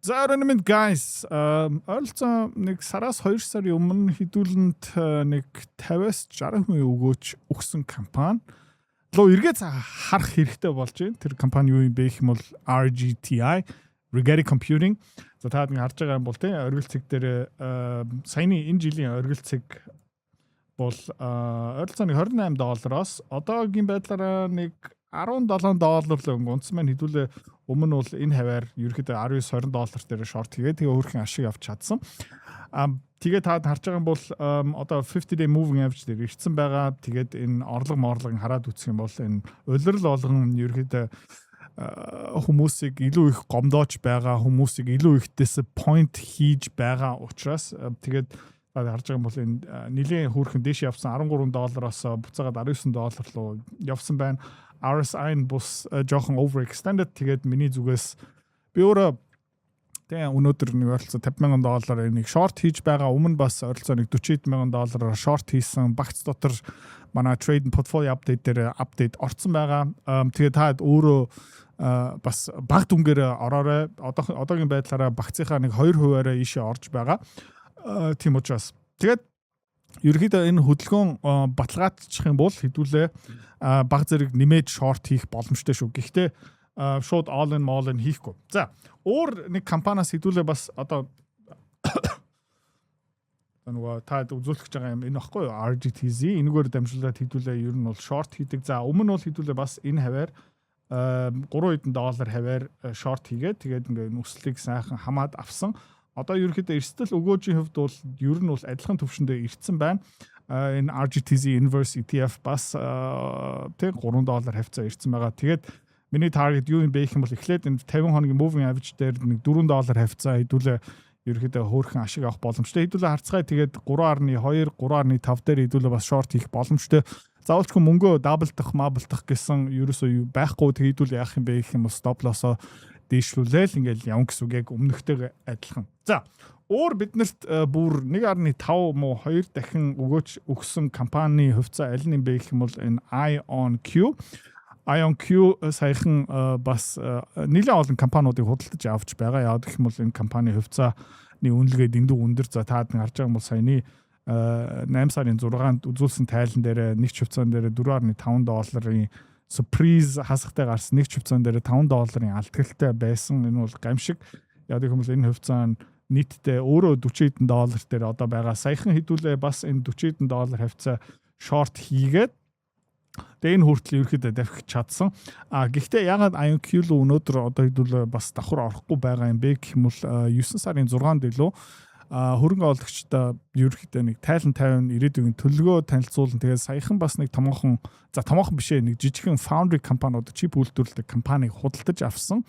За оройн guys ойлцоо нэг сараас 2 сарын өмнө хэдүүлэнд нэг 50-60% өгөөч өгсөн компани лөө эргээд харах хэрэгтэй болж байна. Тэр компани юу юм бэ гэх юм бол RGTI Rigetti Computing. За таад нэг харж байгаа юм бол тийм оргил цэг дээр саяны энэ жилийн оргил цэг бол ойролцоо нэг $28-оос одоогийн байдлаараа нэг $17 л өнгөнц маань хэдүүлээ өмнө бол энэ хаваар ерөөхдөө $19-20 дээр шорт хийгээд тэгээ өөрхийн ашиг авч чадсан. Тэгээд таад харж байгаа юм бол одоо 50-day moving average дээр ирсэн байгаа. Тэгээд энэ орлого хараад үзэх юм бол энэ улирал болгон ерөөхдөө хүмүүсийг илүү их гомдоож байгаа, хүмүүсийг илүү их disappoint хийж байгаа учраас тэгээд харж байгаа юм бол энэ нэлийн хөөрхөн дэш явсан $13-оос буцаагаад $19 руу явсан байна. RSI бус жоохон overextended тэгээд миний зүгээс би өөрөө тэгээ өнөөдөр нэг ойролцоо $50,000 нэг short хийж байгаа. Өмнө бас ойролцоо нэг $40,000 short хийсэн. Багц дотор манай trade portfolio update дээр апдейт орсон байгаа. Тэгээд та өөрөө бас баг дүнгээр ороорой. Одоогийн байдлаараа багцынхаа нэг 2%-аараа ийшээ орж байгаа. Тийм учраас тэгээд ерөнхийдөө энэ хөдөлгөөн баталгаажчих юм бол хэдүүлээ баг зэрэг нэмээд шорт хийх боломжтой шүү. Гэхдээ шууд all in хийхгүй. За, өөр нэг компаниас хэдүүлээ бас одоо нөгөө таад үзүүлэх гэж байгаа юм энэ баггүй юу? RGTZ энэгээр дамжуулаад хэдүүлээ ер нь бол шорт хийдэг. За, өмнө нь бол хэдүүлээ бас энэ хаваар $3 хаваар шорт хийгээд тэгээд ингээ нүслийг сайхан хамаад авсан. Одоо ерөнхийдөө эрсдэл өгөөжийн хувьд бол ер нь бол адилхан төвшөндөө ирсэн байна. Энэ RGTZ Inverse ETF бас тэг $3 хавцаа ирсэн байгаа. Тэгээд миний target юу юм бэ гэх юм бол эхлээд энэ 50 хоногийн moving average дээр нэг $4 хавцаа хэдүүлээ ерөнхийдөө хөөрхөн ашиг авах боломжтой. Хэдүүлээ харцгаая тэгээд 3.2, 3.5 дээр хэдүүлээ бас short хийх боломжтой. Заавалчгүй мөнгөө даблдах, маблдах гэсэн ерөөсөө байхгүй хэдүүлээ яах юм бэ гэх юм бол stop loss-оо дээшлүүлээл ингээл явна гэсэн үг яг өмнөхтэйг адилхан. За, өөр биднэрт бүр 1.5 муу 2 дахин өгөөч өгсөн компани хувьцаа аль нь бэ гэх юм бол энэ IonQ. IonQ саяхан бас нэлээд олон компаниудыг худалдаж авч байгаа. Яагаад гэх юм бол энэ компани хувьцааны үнэлгээ дэндүү өндөр. За таад харж байгаа юм бол саяны 8 сарын 6-нд үзүүлсэн тайлан дээр нэг хувьцаан дээр $4.5 surprise хасахтай гарсан нэг хувьцаан дээр $5 алдгалтай байсан. Энэ бол гамшиг. Яг гэх юм бол энэ хувьцаа нийтдээ өөрөө $40 дээр одоо байгаа. Саяхан хэдүүлээ бас энэ $40 хавцаа short хийгээд тэгээ энэ хүртэл ерөөхдөө давхиж чадсан. Гэхдээ ягаад IonQ л өнөөдөр одоо хэдүүлээ бас давхар орохгүй байгаа юм бэ гэх юм бол 9 сарын 6-нд илүү хөрөнгө оруулагчдаа ерөөхдөө нэг тайлан 50 ирээдүйн төлөвлөгөө танилцуулна. Тэгээд саяхан бас нэг томоохон биш нэг жижигхэн foundry компаниуд чип үйлдвэрлэдэг компанийг худалдаж авсан.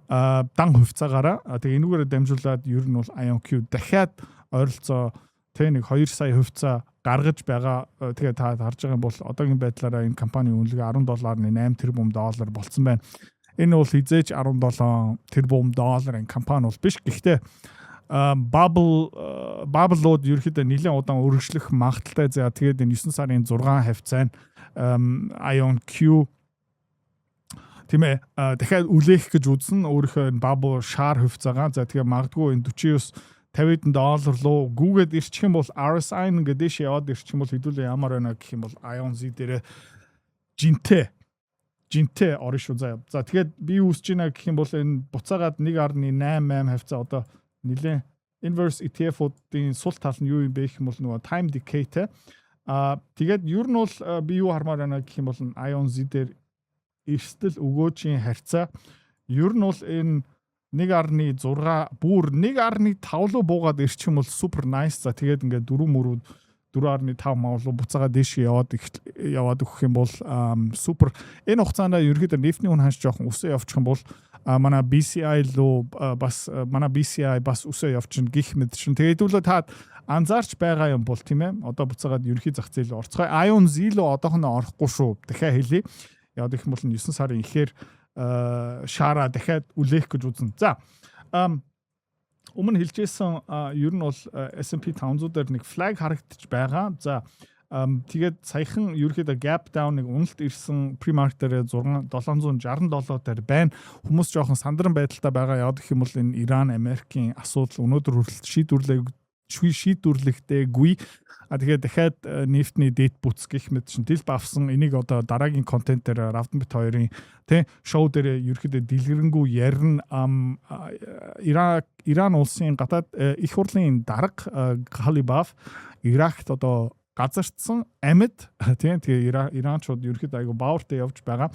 Дан хувьцаагаараа тэгээд энүүгээр дамжуулаад ер нь бол IonQ дахиад ойролцоо нэг 2 сая хувьцаа гаргаж байгаа. Тэгээд та харж байгаа юм бол одоогийн байдлаараа энэ компани үнэлгээ $10.8 тэрбум болсон байна. Энэ бол хизээж $17 тэрбум компани бол биш. Гэхдээ Bubble-ууд ерөөхдөө нэлээд удаан өргөжлөх магадaltaй. За тэгээд энэ 9 сарын 6 хавцаа IonQ тийм ээ дахиад үлээх гэж үзсэн өөрийнхөө Bubble шаар хувьцаагаа. За тэгээд магадгүй энэ $49 руу гүгээд ирчих юм бол RSI гэдэг яваад ирчих юм бол хэдүүлээ ямар байна гэх юм бол IonZ дээр жинтэй орно шүү. За тэгээд би үүсэж байна гэх юм бол энэ буцаагаад 1.88 хавцаа одоо нэлээ inverse ETF-уудын сул тал нь юу юм бэ гэх юм бол нөгөө time decay-тэй. Тэгээд ер нь бол би юу хармаар байна гэх юм бол IonZ дээр эрсдэл өгөөжийн харьцаа ер нь бол энэ 1.6 бүр 1.5 руу буугаад ирчих юм бол super nice. За тэгээд ингээд 4.5 мавлуу буцаагаад дэш яваад өгөх юм бол супер. Энэ хугацаанд ерөөхдөө нефтний үн ханш жоохон өсөө явчих юм бол манай BCI бас өсөө явчихна гих мэд шин. Тэгээд үл та анзаарч байгаа юм бол тийм ээ. Одоо буцаагаад ерөнхий зах зээл орцгой. IonZ лөө одоохоно орохгүй шүү. Дахиад хэлье. Яагаад гэх юм бол 9 сарын ихээр шаараа дахиад үлээх гэж үзнэ. За өмнө хэлжсэн ер нь бол S&P 500 дээр нэг flag харагдаж байгаа. За Тэгээд саяхан ерөөхдөө gap down-ыг уналт ирсэн pre-market дээр 767 дээр байна. Хүмүүс жоохон сандран байдалтай байгаа. Яг гэх юм бол энэ Иран, Америкийн асуудал өнөөдөр хүртэл шийдвэрлэгдээгүй. Тэгээд дахиад нефтний дэд бүц гэх мэт чинь дэлб авсан. Энийг одоо дараагийн контент дээр Равданбит хоёрын шоу дээр ерөөхдөө дэлгэрэнгүй ярина. Иран улсын гадаад их хурлын дарга Галибаф Иракт одоо газардсан амьд тэгээ Иранчууд ерөөхдөө айгу баавартай явж байгаа.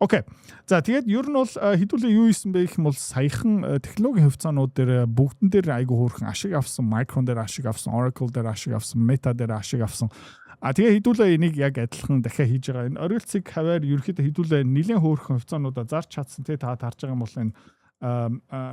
Окей. За тэгээд ер нь бол хэдүүлээ юу ийсэн бэ гэх юм бол саяхан технологийн хөвцөөнүүд дээр бүгдэн дээр айгу хөөрхөн ашиг авсан, Micron дээр ашиг авсан, Oracle дээр ашиг авсан, Meta дээр ашиг авсан. Тэгээ хэдүүлээ энийг яг адилхан дахиад хийж байгаа. Энэ орилцыг хаваар ерөөхдөө хэдүүлээ нэлээд хөөрхөн хөвцөөнүүдө зарч чадсан. Тэ та харж байгаа юм бол энэ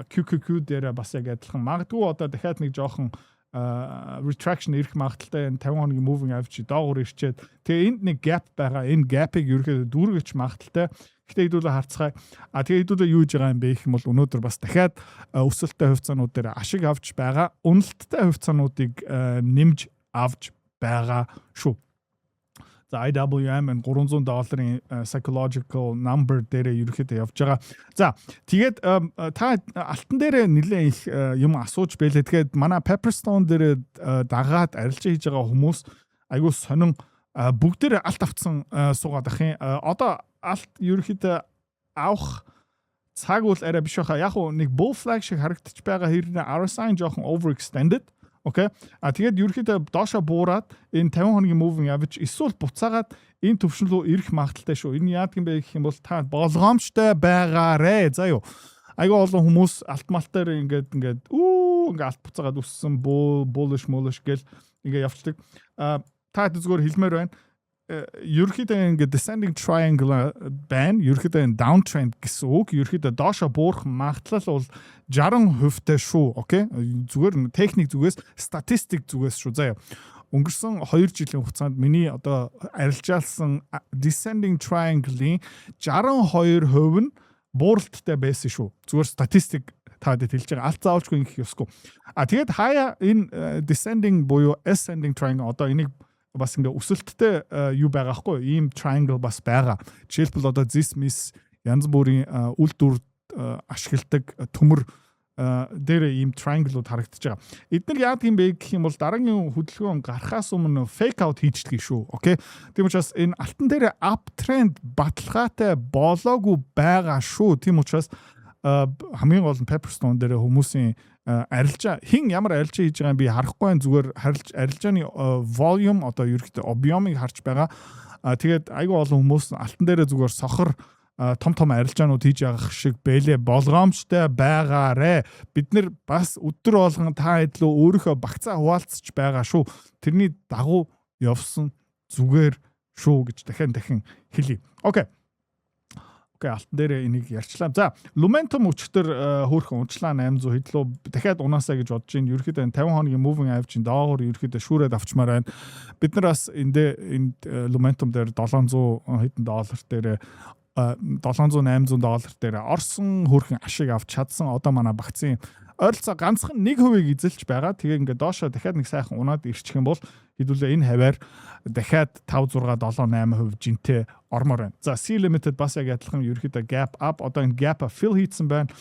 QQQ дээр бас яг адилхан магадгүй одоо дахиад нэг жоохон retraction ирэх магадaltaй энэ 50 хоногийн moving average доогуур ирчээд тэгээ энд нэг gap байгаа. Энэ gap-ыг ерөөхдөө дүүргэж магадaltaй. Гэхдээ хэдүүлээ харцгаая. Тэгээ хэдүүлээ юу хийж байгаа юм бэ гэх юм бол өнөөдөр бас дахиад өсөлттэй хувьцаанууд дээр ашиг авч байгаа. Уналттай хувьцаануудыг нэмж авч байгаа шүү. За IWM and $300 psychological number дээр ерөөхдөө явж байгаа. За тэгээд та алтан дээр нэлээд их юм асууж байлээ. Тэгээд манай Pepperstone дээр дагаад арилжаа хийж байгаа хүмүүс айгүй сонин бүгдээр алт авцсан суугаад ах юм. Одоо алт ерөөхдөө авах цаг бол арай биш байхаа. Яг нэг bull flag шиг харагдчих байгаа хэрнээ RSI жоохон overextended. Окей. Тэгээд ерөөхдөө доошо буураад энэ 50 хоногийн moving average эсвэл буцаагаад энэ төвшин рүү ирэх магадaltaй шүү. Энэ яадаг юм бэ гэх юм бол та болгоомжтой байгаарэ. За юу. Айгүй олон хүмүүс алтмалтаар ингээд алт буцаагаад үссэн bullish гэл ингээд явцдаг. Та зүгээр хэлмээр байна. Ерөөхдөө ингээд descending triangle байна. Ерөөхдөө downtrend гэсэн үг. Ерөөхдөө доошо буурах магадлал бол 60% шүү. Окей. Зүгээр техник зүгээс, статистик зүгээс шүү. Заяа. Өнгөрсөн 2 жилийн хугацаанд миний одоо арилжаалсан descending triangle-ийн 62% нь бууралттай байсан шүү. Зүгээр статистик таад хэлж байгаа. Алт заавалжгүй ингэх ёсгүй. Тэгээд хаяа энэ descending буюу ascending triangle одоо энийг бас ингээ өсөлттэй юу байгаа хгүй ийм triangle бас байгаа. Жишээлбэл одоо this miss янз бүрийн үйлдвэр ашигладаг төмөр дээр ийм triangle-ууд харагдаж байгаа. Эдгээр яадаг юм бэ гэх юм бол дараагийн хөдөлгөөн гарахаас өмнө fake out хийждэг шүү. Окей. Тийм учраас энэ алтан дээр uptrend баталгаатай болоогүй байгаа шүү. Тийм учраас хамгийн гол нь Pepperstone дээр хүмүүсийн арилжаа ямар арилжаа хийж байгааг би харахгүй байх зүгээр арилжааны volume одоо ерөөхдөө объемыг харж байгаа. Тэгээд айгүй олон хүмүүс алтан дээр зүгээр сохор том арилжаанууд хийж явах шиг бэлээ болгоомжтой байгаарэ. Бид нэр бас өдөр болгон та хэдлөө өөрийнхөө багцаа хуваалцж байгаа шүү. Тэрний дагуу явсан зүгээр шүү гэж дахин хэлье. Окей. Окей, алтан дээр энийг ярьчлаа. За, Lumentum өчтөр хөөрхөн унчлаа 800 хэдлөө дахиад унаасаа гэж бодож байна. Ерөөхдөө 50 хоногийн moving average-ийн доогуур ерөөхдөө шүүрээд авчмаар байна. Бид нар бас энд Lumentum дээр $700 хэдэн доллар дээр $700-800 дээр орсон хөөрхөн ашиг авч чадсан. Одоо манай багцын ойролцоо ганцхан 1% эзэлж байгаа. Тэгээ ингээд доошо дахиад нэг сайхан унаад ирчих юм бол хэдүүлээ энэ хаваар дахиад 5 6 7 8% жинтэй ормоор байна. За C limited бас яг адилхан ерөөхдөө gap up одоо энэ gap fill хийсэн байна.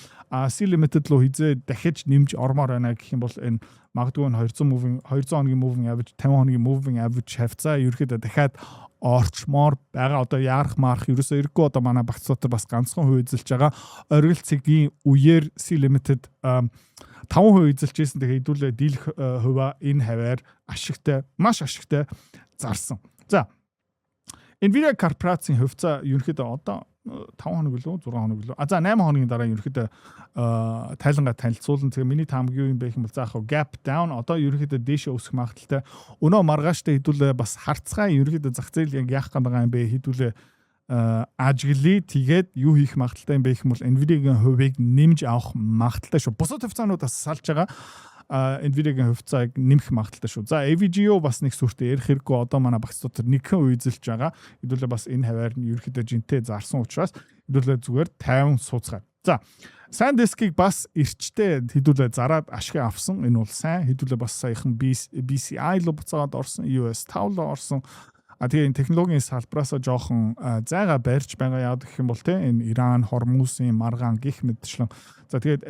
C limited лөө хизээ дахиж нэмж ормоор байна гэх юм бол энэ магадгүй 200 хоногийн moving average 50 хоногийн moving average хавцаа ерөөхдөө дахиад орчмоор байгаа. Одоо яарах марах ерөөсөө ирэхгүй одоо манай багцуудаар бас ганцхан хувь эзэлж байгаа. Оргил цэгийн үеэр C limited 5% эзэлж ийсэн тэгээ хэдүүлээ дийлэх хуваа энэ хаваар маш ашигтай зарсан. За Nvidia корпорацийн хувьцаа ерөнхийдөө одоо 5 хоног лөө 6 хоног лөө. За 8 хоногийн дараа ерөнхийдөө тайлангаа танилцуулна. Тэгээ миний таамаг юу юм бэ гэх юм бол заах gap down одоо ерөнхийдөө дээшээ өсөх магадaltaй. Өнөө маргааштай хэдүүлээ бас харцгаа ерөнхийдөө зах зээл яг яах гэдэг юм бэ хэдүүлээ ажиглий тэгээд юу хийх магадaltaй юм бэ гэх юм бол Nvidia-гийн хувийг нэмж авах магадaltaй шүү. Бусад хувьцаануудаас салж байгаа Nvidia-гийн хувьцааг нэмэх магадaltaй шүү. За AVGO бас нэг сүртэй ярих хэрэггүй одоо манай багц дотор нэгэн үеизэлж байгаа. Хэдүүлээ бас энэ хаваар нь ерөнхийдөө жинтэй зарсан учраас хэдүүлээ зүгээр 50 сууцгаа. За SanDisk-ийг бас эрчтэй хэдүүлээ зараад ашиг авсан. Энэ бол сайн хэдүүлээ бас саяхан BCI руу буцаад орсон, US 5 руу орсон. Тэгээ энэ технологийн салбараасаа жоохон зайгаа барьж байгаа яадаг гэх юм бол те энэ Иран, Хормузын маргаан гих мэдчлэн. За тэгээд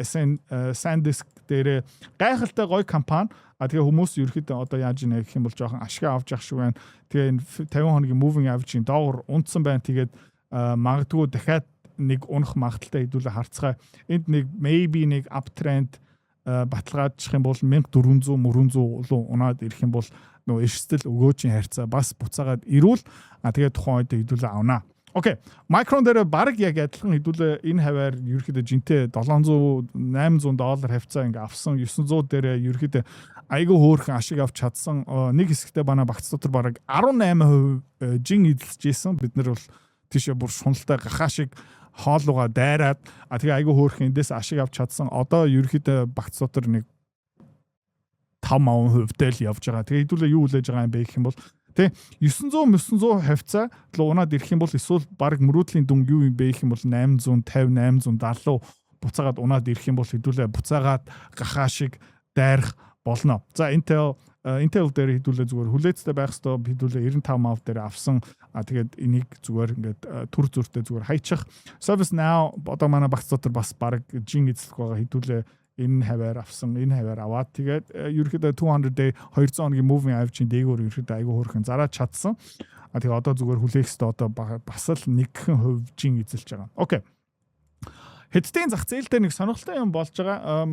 SanDisk дээр гайхалтай гоё компани. Тэгээ хүмүүс ерөөхдөө одоо яаж ийнэ гэх юм бол жоохон ашиг авч явах шиг байна. Тэгээ энэ 50 хоногийн moving average-ийн доогуур унтсан байна. Тэгээд магадгүй дахиад нэг унах магадaltaй хэдүүлээ харцгаа. Энд нэг maybe нэг uptrend баталгаажчих юм бол 1400 руу унаад ирэх юм бол нөө эрсдэл өгөөжийн харьцаа бас буцаагаад ирүүл тэгээд тухайн үед хэдүүлээ авнаа. Окей. Micron дээр баг яг адилхан хэдүүлээ энэ хаваар ерөөхдөө жинтэй $700-800 хавцаа ингээ авсан 900 дээр ерөөхдөө айгүй хөөрхөн ашиг авч чадсан. Нэг хэсэгтээ бана багц дотор бараг 18% жин эзэлж ийсэн. Бид нар бол тийшээ бүр шуналтай гахаа шиг хоолугаа дайраад тэгээ айгүй хөөрхөн эндээс ашиг авч чадсан. Одоо ерөөхдөө багц дотор нэг 5% тэл явж байгаа. Тэгээ хэдүүлээ юу хүлээж байгаа юм бэ гэх юм бол тэ 900 хавцаа луунаад ирэх юм бол эсвэл баг мөрөөдлийн дүнг юу юм бэ гэх юм бол 850 870 буцаагаад унаад ирэх юм бол хэдүүлээ буцаагаад гахаа шиг дайрах болно. За Intel дээр хэдүүлээ зүгээр хүлээцтэй байх хэвээр хэдүүлээ 95% дээр авсан. Тэгээд энийг зүгээр ингээд төр зүртээ зүгээр хайчих. ServiceNow одоо манай багц дотор бас баг жин эзлэх байгаа хэдүүлээ энэ хаваар авсан, энэ хаваар аваад тэгээд ерөөхдөө 200 day 200 хоногийн moving average-ийн дээгүүр ерөөхдөө айгүй хөөрхөн зараад чадсан. Тэгээд одоо зүгээр хүлээх хэвээр одоо бас л 1% жин эзэлж байгаа. Окей. Хэдтийн зах зээл дээр нэг сонирхолтой юм болж байгаа.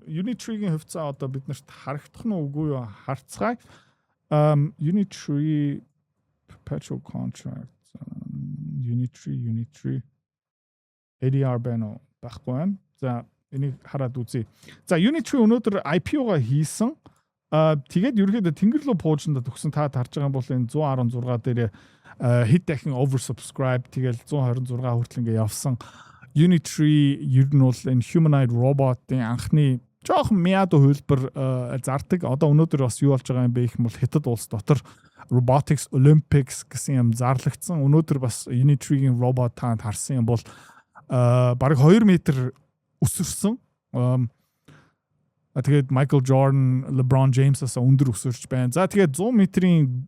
Unitree-гийн хувьцаа одоо биднэрт харагдах нь үгүй юу харцгаая. Unitree perpetual contract Unitree ADR байна уу? Баггүй байна. За энийг хараад үзье. За Unitree өнөөдөр IPO-га хийсэн. Тэгээд ерөөхдөө Тэнгэр рүү пуужинд төгсөн та харж байгаа бол энэ 116 дээр хэд дахин oversubscribe тэгэл 126 хүртэл ингээ явсан. Unitree ер нь бол энэ humanoid robot-ийн анхны жоохон мяд хөлбөр зардаг. Одоо өнөөдөр бас юу болж байгаа юм бэ гэх юм бол Хятад улс дотор Robotics Olympics гэсэн юм зарлагдсан. Өнөөдөр бас Unitree-гийн робот таанд харсан юм бол бараг 2 метр өсөрсөн. Тэгээд Michael Jordan, LeBron James-аас өндөр өсөрч байна. За тэгээд 100 метрийн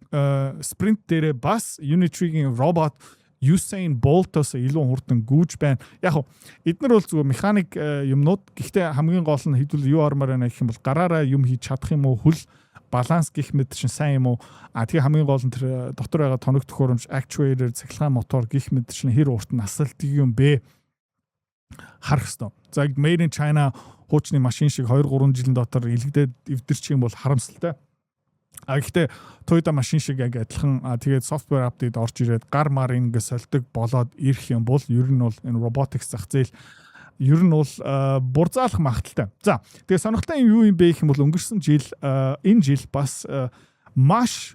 спринт дээр бас Unitree-гийн робот Usain Bolt-оос илүү хурдан гүйж байна. Яг хөө эдгээр бол зүгээр механик юмнууд. Гэхдээ хамгийн гол нь хэдүүл юу армаар байна гэх юм бол гараараа юм хийж чадах юм уу, хөл баланс гэх мэт чинь сайн юм уу? Тэгээ хамгийн гол нь тэр дотор байгаа тоног төхөөрөмж, actuator, цахилгаан мотор гэх мэт чинь хэр урт насалт юм бэ? Харах ёстой. За made in China хуучны машин шиг 2-3 жилийн дотор илэгдээд эвдэрчих юм бол харамсалтай. Гэхдээ Toyota машин шиг яг адилхан тэгээд software update орж ирээд гар мар ингэ сольдог болоод ирэх юм бол ер нь бол энэ robotics зах зээл ер нь бол бурзаалах магадaltaй. За тэгээд сонирхолтой юм юу юм бэ гэх юм бол өнгөрсөн жил энэ жил бас маш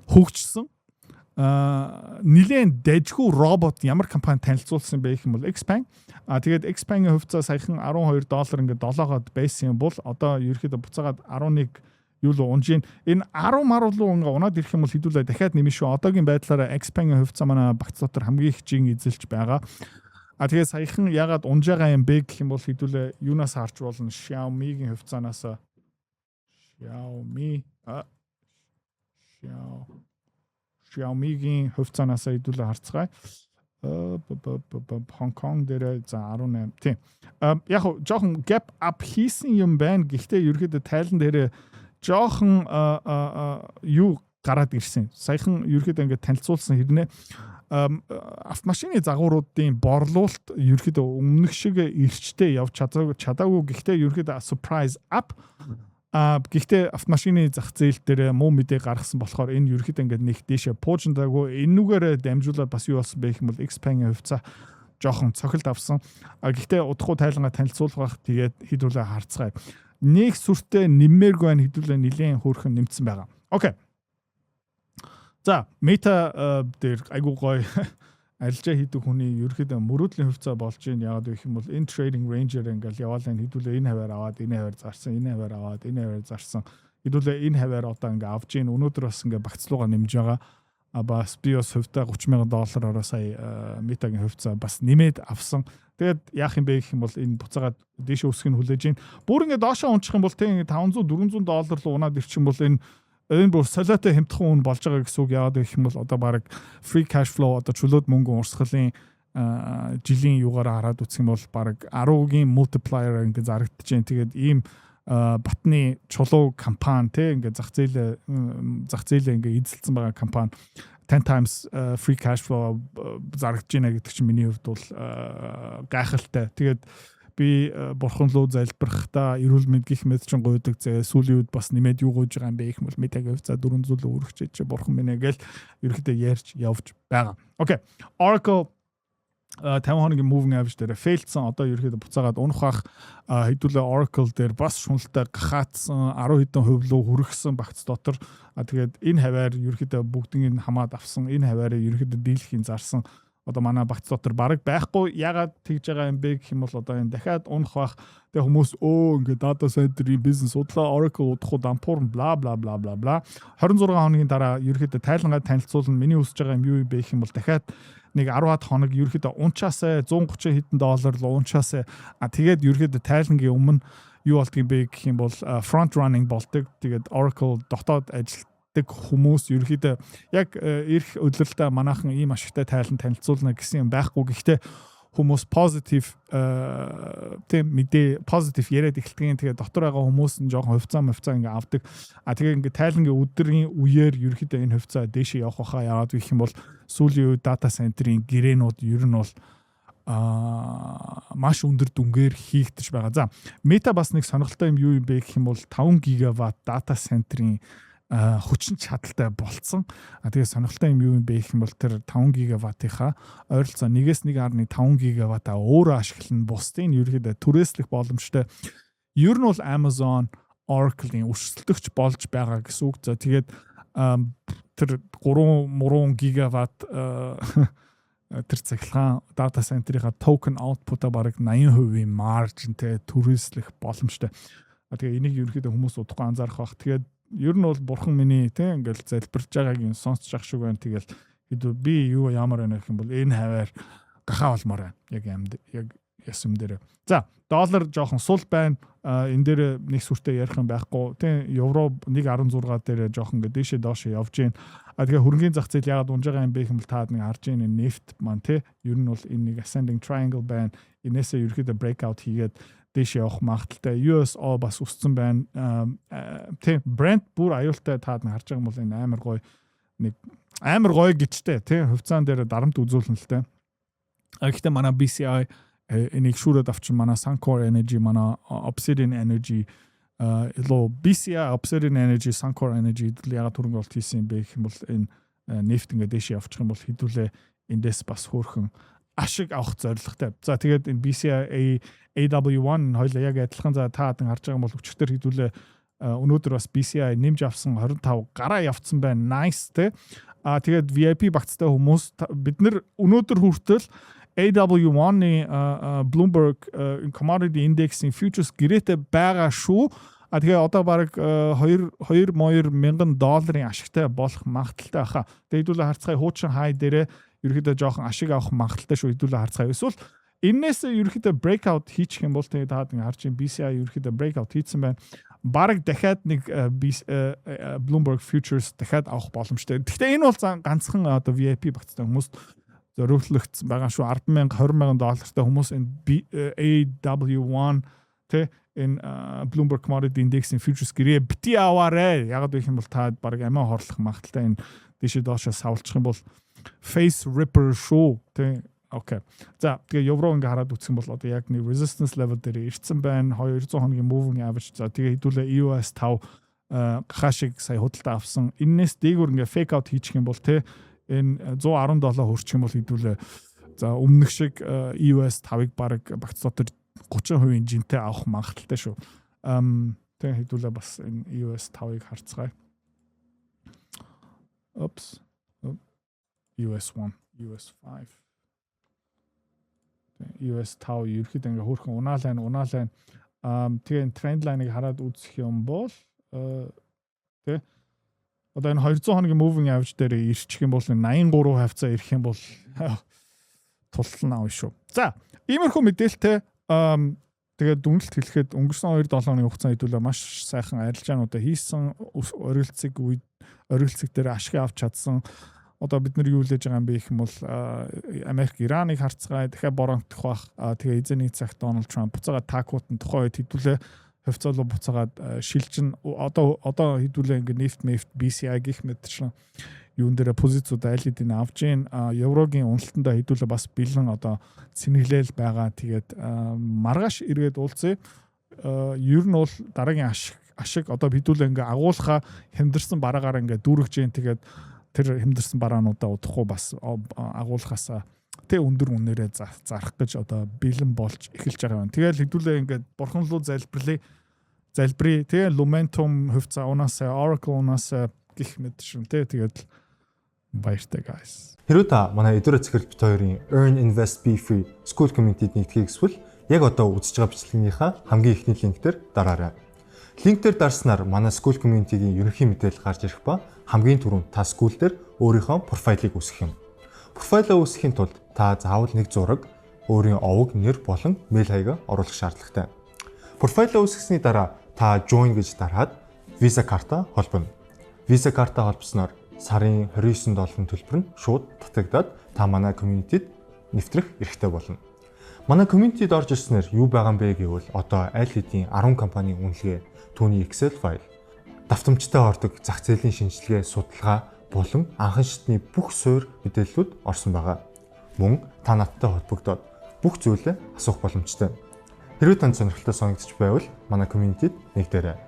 хөгжсөн нилээн дэжгүй робот ямар компани танилцуулсан бэ гэх юм бол Xpeng. Тэгээд Xpeng-ийн хувьцаа саяхан $12 ингээд 7-оод байсан юм бол одоо ерөөхдөө буцаагаад 11 юу л унжин. Энэ 10 маруу ингээ унаад ирэх юм бол хэдүүлээ дахиад нэмэн шүү. Одоогийн байдлаараа Xpeng-ийн хувьцаа манай багц дотор хамгийн их жин эзэлж байгаа. Тэгээд саяхан ягаад унж байгаа юм бэ гэх юм бол хэдүүлээ юунаас харж болно. Xiaomi-гийн хувьцаанаас Xiaomi-гийн хувьцаанаас хэдүүлээ харцгаая. Hong-Kong дээр за 18. Тийм. Яг жоохон gap up хийсэн юм байна. Гэхдээ ерөөхдөө тайлан дээр жоохон юу гараад ирсэн. Саяхан ерөөхдөө ингээд танилцуулсан хэрнээ автомашины загваруудын борлуулалт ерөөхдөө өмнөх шиг эрчтэй явж чадаагүй. Гэхдээ ерөөхдөө surprise up гэхдээ автомашины зах зээл дээр муу мэдээ гаргасан болохоор энэ ерөөхдөө ингээд нэг дэшээ пуужиндаагүй энүүгээр дамжуулаад бас юу болсон бэ гэх юм бол Xpeng-ийн хувьцаа жоохон цохилт авсан. Гэхдээ удахгүй тайлангаа танилцуулах тэгээд хэдүүлээ харцгаая. Нэг сүртэй нэммээргүй байна хэдүүлээ нэлээд хөөрхөн нэмсэн байгаа. Окей. За, Meta дээр айгуу гоё арилжаа хийдэг хүний ерөөхдөө мөрөөдлийн хувьцаа болж ийн яагаад гэх юм бол энэ trading ranger ингээл яваалаа хэдүүлээ энэ хаваар аваад энэ хаваар зарсан энэ хаваар аваад энэ хаваар зарсан хэдүүлээ энэ хаваар одоо ингээ авж ийн өнөөдөр бас ингээ багцлууга нэмж байгаа бас би бас хувьдаа $30,000 сая метагийн хувьцаа бас нэмээд авсан. Тэгээд яах юм бэ гэх юм бол энэ буцаагаад дээш өсөх нь хүлээж байна. Бүр ингээд доошоо унчих юм бол тийм $500-400 руу унаад ирчих юм бол энэ бүр солиотой хямдхан үн болж байгаа гэсэн үг. Яагаад гэх юм бол одоо баг free cash flow одоо чөлөөт мөнгө урсгалын жилийн юугаар хараад үзэх юм бол баг 10-гийн multiplier ингээд зарагдаж байна. Тэгээд ийм батны чулуу компани те ингээд зах зээлээ ингээд эзэлсэн байгаа компани 10 times free cash flow зарагдж байна гэдэг чинь миний хувьд бол гайхалтай. Тэгээд би бурхан руу залбирахдаа эрүүл мэнд гих мэд чинь гойдог сүүлийн үед бас нэмээд юу гойж байгаа юм бэ гэх юм бол метагийн хувьцаа 400 өргөчж бурхан минь гээл ерөөхдөө ярьж явж байгаа. Окей. Oracle 50 хоногийн moving average дээр failдсан. Одоо ерөөхдөө буцаагаад унах бах хэдүүлээ Oracle дээр бас шуналтай гахаацсан 10 хэдэн хувь руу хүргэсэн багц дотор. Тэгээд энэ хаваар ерөөхдөө бүгднийг хамаад авсан. Энэ хаваараа ерөөхдөө дийлхийн зарсан. Одоо манай багц дотор баг байхгүй. Ягаад тэгж байгаа юм бэ гэх юм бол одоо энэ дахиад унах бах. Тэгээ хүмүүс ингээд data center-ийн бизнес судлаа Oracle удахгүй дампуур бла бла бла бла бла. 26 хоногийн дараа ерөөхдөө тайлангаа танилцуулна. Миний үсэж байгаа юм юу бэ гэх юм бол дахиад нэг 10-аад хоног ерөөхдөө унчаасаа 130 хэдэн доллар руу унчаасаа тэгээд ерөөхдөө тайлангийн өмнө юу болдгийм бэ гэх юм бол front running болдог. Тэгээд Oracle дотоод ажилтдаг хүмүүс ерөөхдөө яг ирэх өдрөлтөө манайхан ийм ашигтай тайлан танилцуулна гэсэн юм байхгүй. Гэхдээ хүмүүс positive тийм мэдээ positive яриад эхэлдэг. Тэгээ дотор байгаа хүмүүс нь жоохон хувьцаа ингээ авдаг. Тэгээ ингээ тайлангийн өдрийн үеэр ерөөхдөө энэ хувьцаа дээшээ явах байхаа яагаад гэх юм бол сүүлийн үед data center-ийн гэрээнүүд ер нь бол маш өндөр дүнгээр хийгдэж байгаа. За, Meta бас нэг сонирхолтой юм юу юм бэ гэх юм бол 5 гигаватт data center-ийн хүчин чадалтай болцсон. Тэгээ сонирхолтой юм юу юм бэ гэх юм бол тэр 5 гигаваттынхаа ойролцоо 1.5 гигаваттаа өөрөө ашиглан бусдын ерөөхдөө түрээслэх боломжтой. Ер нь бол Amazon, Oracle-ийн өрсөлдөгч болж байгаа гэсэн үг. За тэгээд тэр 3 гигаватт тэр цахилгаан data center-ийн token output-а бараг 80% маржинтэй түрээслэх боломжтой. Тэгээ энийг ерөөхдөө хүмүүс удахгүй анзаарах бах. Тэгээд ер нь бол бурхан миний тийм ингээл залбирч байгааг нь сонсож ах шиг байна. Тэгэл хэдүү би юу ямар байна гэх юм бол энэ хаваар гахаа болмоор байна. Яг ясам дээр. За, доллар жоохон сул байна. Энэ дээр нэг сүртэй ярих юм байхгүй. Тийм евро 1.16 дээр жоохон ингээ дээшээ доошоо явж байна. Тэгээ хөрөнгөний зах зээл яагаад унж байгаа юм бэ гэхэл та нэг харж байна нефт маань тийм ер нь бол энэ нэг ascending triangle байна. Энээсээ ерөөхдөө breakout хийгээд дэше явах магадaltaй. USO бас өссөн байна. Тийм Brent бүр аюултай таад нь харж байгаа юм бол энэ амар гоё гэжтэй тийм хувьцаан дээр дарамт үзүүлнэ л тэ. Гэхдээ манай BCI энийг шүүрээд авчин манай Suncor Energy, манай Obsidian Energy BCI, Obsidian Energy, Suncor Energy ягаад хөрөнгө олт хийсэн юм бэ гэх юм бол энэ нефт ингээд дэше явчих юм бол хэдүүлээ эндээс бас хөөрхөн ашиг авах зорилготой. За тэгээд энэ BCI AW1 хоёлаа яг адилхан за та харж байгаа юм бол өчигдөр хэдүүлээ өнөөдөр бас BCI нэмж авсан 25 гараа явцсан байна. Nice те. Тэгээд VIP багцтай хүмүүс бид нар өнөөдөр хүртэл AW1-ы Bloomberg Commodity Index-ийн futures гэрээтэй байгаа шүү. Тэгээ одоо баг $2,000 ашигтай болох магадaltaй баха. Тэгээд хэдүүлээ харцгаая хуучин хай дээрээ ерөөхдөө жоохон ашиг авах магадaltaй шүү. Хэдүүлээ харцгаая. Эсвэл энээс ерөөхдөө breakout хийчих юм бол тэгээд таад ингэ харж юм BCI ерөөхдөө breakout хийсэн байна. Бараг дахиад нэг Bloomberg futures дахиад авах боломжтой. Гэхдээ энэ бол ганцхан одоо VIP багцтай хүмүүс зориулагдсан байгаа шүү. $10,000-$20,000 хүмүүс энэ AW1 тэ энэ Bloomberg Commodity Index-ийн futures гэрээ бити аваарэ. Яг гэх юм бол та бараг амиа хорлох магадaltaй энэ дэше доошоо савлчих юм бол face ripper шүү тэ. Окей. За тэгээ евро ингээ хараад үзсэн бол одоо яг нэг resistance level дээр ирсэн байна. 200 хоногийн moving average. За тэгээ хэдүүлээ EOS 5 гахашиг сая худалдаа авсан. Иннээс дээгүүр ингээ fake out хийчих юм бол тэ энэ $117 хүрчих юм бол хэдүүлээ за өмнөх шиг EOS 5-ыг баг багц дотор 30% жинтэй авах магадaltaй шүү. Тэгээ хэдүүлээ бас энэ EOS 5-ыг харцгаая. Oops. EOS 1, EOS 5. US 5 ерөөхдөө ингээ хөөрхөн унаалайн тэгээ тренд лайныг хараад үзэх юм бол тэ одоо энэ 200 хоногийн moving average дээр ирчих юм бол 83 хавцаа ирэх юм бол тултал наав шүү. За, иймэрхүү мэдээлэлтэй тэгээд дүнэлт хэлэхэд өнгөрсөн 2-7 хоногийн хугацаанд хэдүүлээ маш сайхан арилжаануудаа хийсэн, оргилцэг дээр ашиг авч чадсан. Одоо бид нар юу хийж байгаа юм бэ гэх юм бол Америк Ираныг харцгаая дахиад борогдох бах. Тэгээ эзэний цагт Дональд Трамп буцаага такуутан тухайн үед хэдүүлээ хөвцөөлө буцаагаад шилжин одоо хэдүүлээ ингээ нефт BCI гих мэтчлэн юун дээр позициуд айл хэдийн авж гин еврогийн уналтандаа хэдүүлээ бас бэлэн одоо цэнэглэл байгаа. Тэгээд маргааш эргээд уулзъя. Ер нь бол дараагийн ашиг одоо хэдүүлээ ингээ агуулхаа хямдарсан бараагаар ингээ дүүргэж гин. Тэгээд тэр хямдарсан бараануудаа удахгүй бас агуулхаасаа тэ өндөр үнээрээ зарах гэж одоо бэлэн болж эхэлж байгаа юм. Тэгэл хэдүүлээ ингээ бурхан руу залбирая. Тэгээ Lumentum хөвцөө унаасаа Oracle унаасаа гих мэдшин тэ тэгээд баяртай guys. Хэрвээ та манай эдгээр цэцэрлэг бит хоёрын Earn Invest Be Free School Community-д нэгдэхийг хүсвэл яг одоо үзэж байгаа бичлэгийнхаа хамгийн ихний линктээр дараарай. Линктээр дарснаар манай School Community-гийн ерөнхий мэдээлэл гарч ирэх ба хамгийн түрүүнд та school дээр өөрийнхөө профайлыг үүсгэх юм. Профайлаа үүсгэхийн тулд та заавал нэг зураг, өөрийн овог, нэр болон мэйл хаягаа оруулах шаардлагатай. Профайлаа үүсгэсний дараа та join гэж дараад Visa карта холбоно. Visa карта холбосноор сарын $29 төлбөр нь шууд татагдаад та манай community-д нэвтрэх эрхтэй болно. Манай community-д орж ирснээр юу байгаа юм бэ гэвэл одоо аль хэдийн 10 компанийн үнэлгээ, түүний Excel файл, давтамжтай ордог зах зээлийн шинжилгээ, судалгаа болон анхан шатны бүх суурь мэдээллүүд орсон байгаа. Мөн та надтай холбогдоод бүх зүйлээ асуух боломжтой. Хэрвээ танд сонирхолтой санагдчих байвал манай community-д нэгдээрэй.